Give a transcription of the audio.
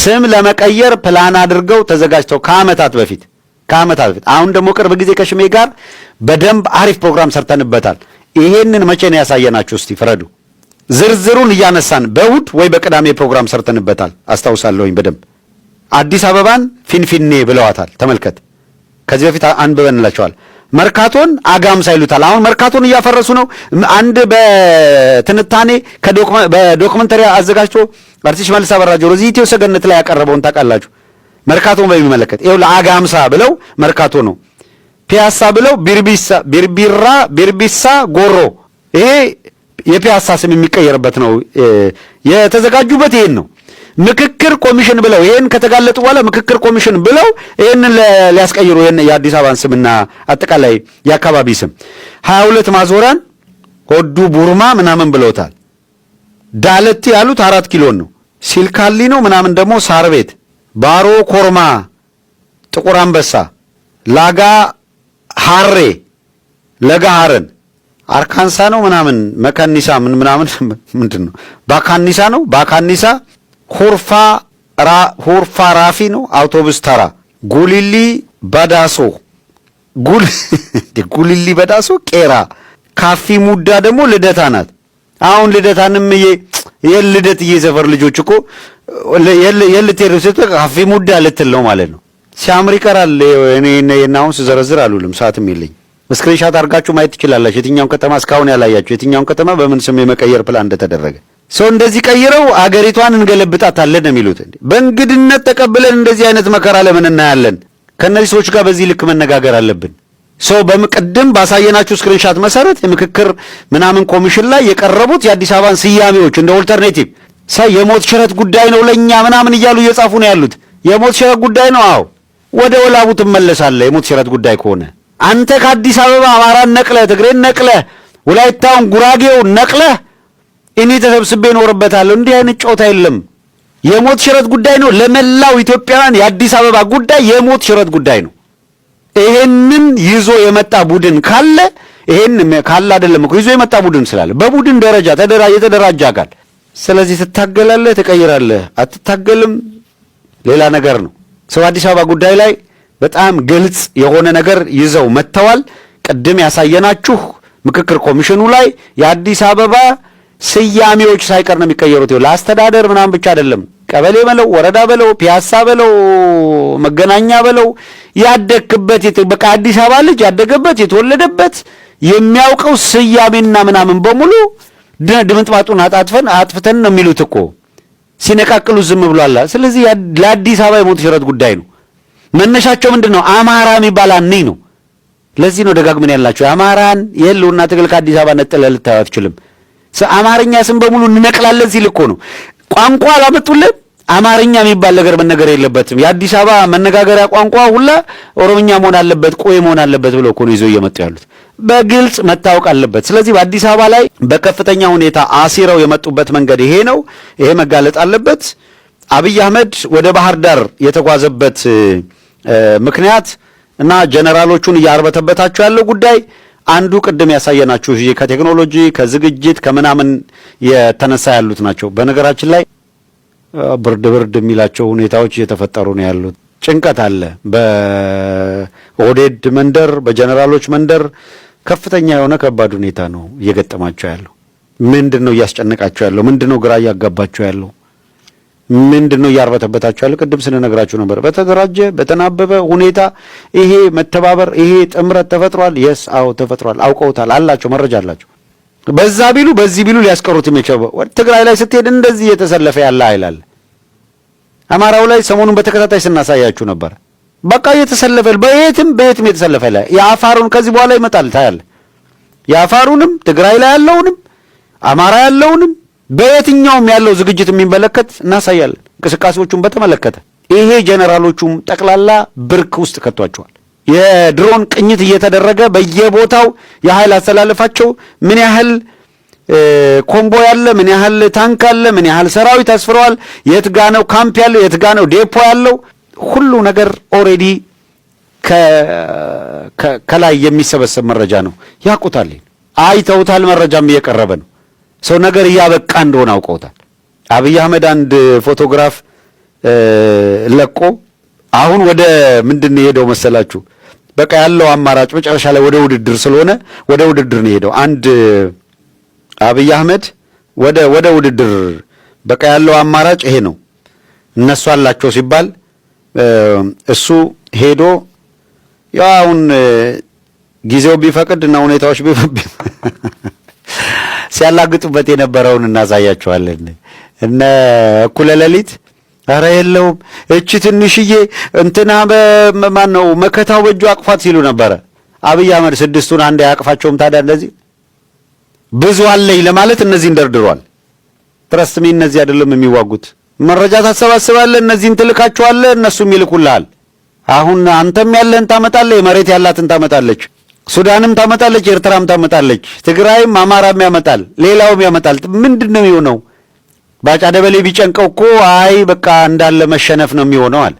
ስም ለመቀየር ፕላን አድርገው ተዘጋጅተው ከአመታት በፊት አሁን ደግሞ ቅርብ ጊዜ ከሽሜ ጋር በደንብ አሪፍ ፕሮግራም ሰርተንበታል። ይሄንን መቼ ነው ያሳየናችሁ? እስቲ ፍረዱ። ዝርዝሩን እያነሳን በእሑድ ወይ በቅዳሜ ፕሮግራም ሰርተንበታል። አስታውሳለሁኝ በደንብ። አዲስ አበባን ፊንፊኔ ብለዋታል። ተመልከት። ከዚህ በፊት አንብበንላቸዋል። መርካቶን አጋምሳ ይሉታል። አሁን መርካቶን እያፈረሱ ነው። አንድ በትንታኔ በዶክመንተሪ አዘጋጅቶ አርቲስት መልስ አበራ ጆሮ እዚህ ኢትዮ ሰገነት ላይ ያቀረበውን ታውቃላችሁ። መርካቶን በሚመለከት ይኸው አጋምሳ ብለው መርካቶ ነው፣ ፒያሳ ብለው ቢርቢሳ ጎሮ። ይሄ የፒያሳ ስም የሚቀየርበት ነው። የተዘጋጁበት ይሄን ነው። ምክክር ኮሚሽን ብለው ይሄን ከተጋለጡ በኋላ ምክክር ኮሚሽን ብለው ይሄንን ሊያስቀይሩ የአዲስ አበባን ስምና አጠቃላይ የአካባቢ ስም 22 ማዞራን ሆዱ ቡርማ ምናምን ብለውታል። ዳለቲ ያሉት 4 ኪሎን ነው። ሲልካሊ ነው ምናምን ደግሞ ሳር ቤት፣ ባሮ ኮርማ፣ ጥቁር አንበሳ፣ ላጋ ሐሬ፣ ለጋ ሐረን፣ አርካንሳ ነው ምናምን መካኒሳ ምናምን ምንድን ነው ባካኒሳ ነው ባካኒሳ፣ ሁርፋ ራፊ ነው አውቶቡስ ተራ፣ ጉሊሊ በዳሶ ጉሊሊ በዳሶ ቄራ፣ ካፊ ሙዳ ደግሞ ልደታ ናት። አሁን ልደታንም የልደት እየሰፈር ልጆች እኮ የልቴር ካፊ ሙዳ ልትል ነው ማለት ነው። ሲያምር ይቀራል። እኔ አሁን ስዘረዝር አሉልም ሰዓትም የለኝ። ስክሪንሻት አድርጋችሁ ማየት ትችላላችሁ። የትኛውን ከተማ እስካሁን ያላያችሁ የትኛውን ከተማ በምን ስም የመቀየር ፕላን እንደተደረገ። ሰው እንደዚህ ቀይረው አገሪቷን እንገለብጣታለን ነው የሚሉት። በእንግድነት ተቀብለን እንደዚህ አይነት መከራ ለምን እናያለን? ከነዚህ ሰዎች ጋር በዚህ ልክ መነጋገር አለብን። ሰው በመቀደም ባሳየናችሁ ስክሪንሻት መሰረት የምክክር ምናምን ኮሚሽን ላይ የቀረቡት የአዲስ አበባን ስያሜዎች እንደ ኦልተርኔቲቭ የሞት ሽረት ጉዳይ ነው ለኛ ምናምን እያሉ እየጻፉ ነው ያሉት። የሞት ሽረት ጉዳይ ነው። አዎ ወደ ወላቡ ትመለሳለህ። የሞት ሽረት ጉዳይ ከሆነ አንተ ከአዲስ አበባ አማራን ነቅለህ፣ ትግሬን ነቅለህ፣ ወላይታውን ጉራጌውን ነቅለህ እኔ ተሰብስቤ እኖርበታለሁ። እንዲህ አይነት ጨዋታ የለም። የሞት ሽረት ጉዳይ ነው ለመላው ኢትዮጵያውያን። የአዲስ አበባ ጉዳይ የሞት ሽረት ጉዳይ ነው። ይሄንን ይዞ የመጣ ቡድን ካለ ይሄን ካለ አይደለም እኮ ይዞ የመጣ ቡድን ስላለ በቡድን ደረጃ የተደራጀ አካል። ስለዚህ ትታገላለህ፣ ትቀይራለህ፣ አትታገልም ሌላ ነገር ነው። ሰው አዲስ አበባ ጉዳይ ላይ በጣም ግልጽ የሆነ ነገር ይዘው መጥተዋል። ቅድም ያሳየናችሁ ምክክር ኮሚሽኑ ላይ የአዲስ አበባ ስያሜዎች ሳይቀር ነው የሚቀየሩት። ለአስተዳደር ምናምን ብቻ አይደለም። ቀበሌ በለው፣ ወረዳ በለው፣ ፒያሳ በለው፣ መገናኛ በለው፣ ያደግበት በቃ አዲስ አበባ ልጅ ያደገበት የተወለደበት የሚያውቀው ስያሜና ምናምን በሙሉ ድምጥማጡን አጥፍተን ነው የሚሉት እኮ ሲነቃቅሉ ዝም ብሏል። ስለዚህ ለአዲስ አበባ የሞት ሽረት ጉዳይ ነው። መነሻቸው ምንድነው? አማራ የሚባል አንኝ ነው። ለዚህ ነው ደጋግመን ያላችሁ የአማራን የህልውና ትግል ከአዲስ አበባ ነጥለህ ልታዩ አትችልም። አማርኛ ስም በሙሉ እንነቅላለን ሲል እኮ ነው። ቋንቋ አላመጡልን። አማርኛ የሚባል ነገር መነገር የለበትም። የአዲስ አበባ መነጋገሪያ ቋንቋ ሁላ ኦሮምኛ መሆን አለበት፣ ቆይ መሆን አለበት ብለው እኮ ነው ይዘው እየመጡ ያሉት። በግልጽ መታወቅ አለበት። ስለዚህ በአዲስ አበባ ላይ በከፍተኛ ሁኔታ አሲረው የመጡበት መንገድ ይሄ ነው። ይሄ መጋለጥ አለበት። አብይ አህመድ ወደ ባህር ዳር የተጓዘበት ምክንያት እና ጀነራሎቹን እያርበተበታቸው ያለው ጉዳይ አንዱ ቅድም ያሳየናችሁ ከቴክኖሎጂ ከዝግጅት ከምናምን የተነሳ ያሉት ናቸው። በነገራችን ላይ ብርድ የሚላቸው ሁኔታዎች እየተፈጠሩ ነው ያሉት። ጭንቀት አለ በኦህዴድ መንደር፣ በጀነራሎች መንደር ከፍተኛ የሆነ ከባድ ሁኔታ ነው እየገጠማቸው ያለው። ምንድነው እያስጨነቃቸው ያለው? ምንድነው ግራ እያጋባቸው ያለው? ምንድነው እያርበተበታቸው ያለው? ቅድም ስንነግራችሁ ነበር። በተደራጀ በተናበበ ሁኔታ ይሄ መተባበር ይሄ ጥምረት ተፈጥሯል። የስ አዎ ተፈጥሯል። አውቀውታል፣ አላቸው፣ መረጃ አላቸው። በዛ ቢሉ በዚህ ቢሉ ሊያስቀሩት የሚችለው ትግራይ ላይ ስትሄድ እንደዚህ እየተሰለፈ ያለ ኃይል አለ። አማራው ላይ ሰሞኑን በተከታታይ ስናሳያችሁ ነበር። በቃ እየተሰለፈ በየትም የተሰለፈ ያለ የአፋሩን ከዚህ በኋላ ይመጣል ታያለ። የአፋሩንም ትግራይ ላይ ያለውንም አማራ ያለውንም በየትኛውም ያለው ዝግጅት የሚመለከት እናሳያለን። እንቅስቃሴዎቹን በተመለከተ ይሄ ጀነራሎቹም ጠቅላላ ብርክ ውስጥ ከቷቸዋል። የድሮን ቅኝት እየተደረገ በየቦታው የኃይል አስተላለፋቸው ምን ያህል ኮምቦ ያለ፣ ምን ያህል ታንክ አለ፣ ምን ያህል ሰራዊት አስፍረዋል፣ የት ጋ ነው ካምፕ ያለው፣ የት ጋ ነው ዴፖ ያለው፣ ሁሉ ነገር ኦሬዲ ከላይ የሚሰበሰብ መረጃ ነው። ያውቁታል፣ አይተውታል። መረጃም እየቀረበ ነው። ሰው ነገር እያበቃ እንደሆነ አውቀውታል። አብይ አህመድ አንድ ፎቶግራፍ ለቆ አሁን ወደ ምንድን ነው የሄደው መሰላችሁ? በቃ ያለው አማራጭ መጨረሻ ላይ ወደ ውድድር ስለሆነ ወደ ውድድር ነው የሄደው። አንድ አብይ አህመድ ወደ ውድድር በቃ ያለው አማራጭ ይሄ ነው። እነሱ አላቸው ሲባል እሱ ሄዶ ያው አሁን ጊዜው ቢፈቅድ እና ሁኔታዎች ሲያላግጡበት የነበረውን እናሳያቸዋለን። እነ እኩለ ሌሊት ኧረ የለውም እቺ ትንሽዬ እንትና በማን ነው መከታው በእጁ አቅፋት ሲሉ ነበረ። አብይ አህመድ ስድስቱን አንድ አያቅፋቸውም። ታዲያ እንደዚህ ብዙ አለኝ ለማለት እነዚህን ደርድሯል። ትረስትሚ እነዚህ አይደለም የሚዋጉት። መረጃ ታሰባስባለህ፣ እነዚህን ትልካቸዋለህ፣ እነሱም ይልኩልሃል። አሁን አንተም ያለህን ታመጣለህ፣ የመሬት ያላትን ታመጣለች፣ ሱዳንም ታመጣለች፣ ኤርትራም ታመጣለች፣ ትግራይም አማራም ያመጣል፣ ሌላውም ያመጣል። ምንድን ነው የሚሆነው? ባጫ ደበሌ ቢጨንቀው እኮ አይ በቃ እንዳለ መሸነፍ ነው የሚሆነው አለ።